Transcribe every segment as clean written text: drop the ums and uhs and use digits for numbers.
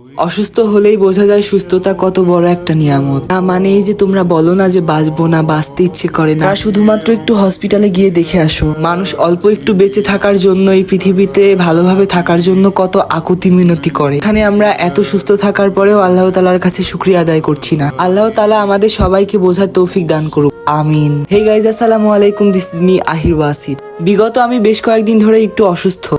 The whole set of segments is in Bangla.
অসুস্থ হলেই বোঝা যায় সুস্থতা কত বড় একটা নিয়ামত। না মানে এই যে তোমরা বলো না যে বাঁচবো না, বাঁচতে ইচ্ছে করে না, শুধুমাত্র একটু হসপিটালে গিয়ে দেখে আসো। মানুষ অল্প একটু বেঁচে থাকার জন্য, এই পৃথিবীতে ভালোভাবে থাকার জন্য কত আকুতি মিনতি করে। এখানে আমরা এত সুস্থ থাকার পরেও আল্লাহ তাআলার কাছে শুকরিয়া আদায় করছি না। আল্লাহ তাআলা আমাদের সবাইকে বোঝার তৌফিক দান করুক, আমিন। হে গাইজ, আসসালামু আলাইকুম, this is me Ahir Wasit. বিগত আমি বেশ কয়েকদিন ধরে একটু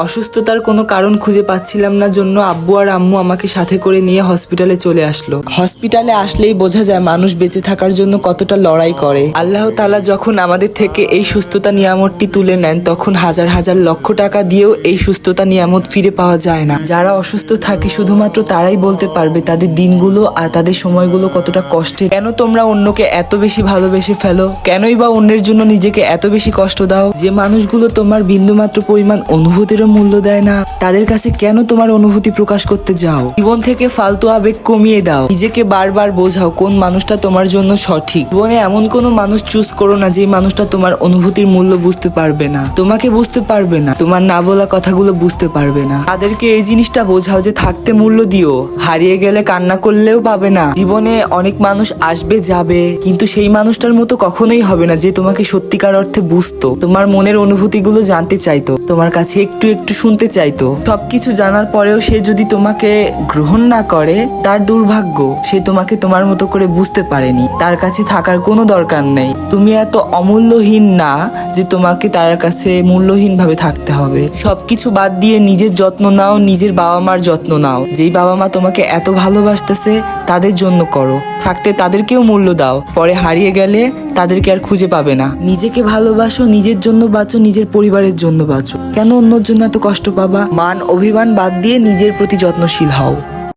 অসুস্থতার কোনো কারণ খুঁজে পাচ্ছিলাম না জন্য আব্বু আর আম্মু আমাকে সাথে করে নিয়ে হসপিটালে চলে আসলো। হসপিটালে আসলেই বোঝা যায় মানুষ বেঁচে থাকার জন্য কতটা লড়াই করে। আল্লাহ তাআলা যখন আমাদের থেকে এই সুস্থতা নিয়ামতটি তুলে নেন, তখন হাজার হাজার লক্ষ টাকা দিয়েও এই সুস্থতা নিয়ামত ফিরে পাওয়া যায় না। যারা অসুস্থ থাকে শুধুমাত্র তারাই বলতে পারবে তাদের দিনগুলো আর তাদের সময়গুলো কতটা কষ্টের। কেন তোমরা অন্যকে এত বেশি ভালোবেসে ফেলো? কেনই বা অন্যের জন্য নিজেকে এত বেশি কষ্ট দাও? যে মানুষগুলো তোমার বিন্দুমাত্র পরিমাণ অনুভূতিরও মূল্য দেয় না, তাদের কাছে কেন তোমার অনুভূতি প্রকাশ করতে যাও? জীবন থেকে ফালতু আবেগ কমিয়ে দাও। নিজেকে বারবার বোঝাও কোন মানুষটা তোমার জন্য সঠিক। জীবনে এমন কোনো মানুষ চুজ করো না যে মানুষটা তোমার অনুভূতির মূল্য বুঝতে পারবে না, তোমাকে বুঝতে পারবে না, তোমার না বলা কথাগুলো বুঝতে পারবে না। তাদেরকে এই জিনিসটা বোঝাও যে থাকতে মূল্য দিও, হারিয়ে গেলে কান্না করলেও পাবে না। জীবনে অনেক মানুষ আসবে যাবে, কিন্তু সেই মানুষটার মতো কখনোই হবে না যে তোমাকে সত্যিকার অর্থে বুঝতো, তোমার মনের অনুভূতিগুলো জানতে চাইতো, তোমার কাছে একটু একটু শুনতে চাইতো। সবকিছু জানার পরেও সে যদি তোমাকে গ্রহণ না করে, তার দুর্ভাগ্য। সে তোমাকে তোমার মতো করে বুঝতে পারেনি, তার কাছে থাকার কোনো দরকার নেই। তুমি এত অমূল্যহীন না যে তোমাকে তার কাছে মূল্যহীন ভাবে থাকতে হবে। সবকিছু বাদ দিয়ে নিজের যত্ন নাও, নিজের বাবা মার যত্ন নাও। যেই বাবা মা তোমাকে এত ভালোবাসতেছে তাদের জন্য করো, থাকতে তাদেরকেও মূল্য দাও। পরে হারিয়ে গেলে তাদেরকে আর খুঁজে পাবে না। নিজেকে ভালোবাসো, নিজের জন্য বাঁচো, নিজের পরিবারের জন্য বাঁচো। কেন অন্যর জন্য এত কষ্ট পাবা? মান অভিমান বাদ দিয়ে নিজের প্রতি যত্নশীল হও।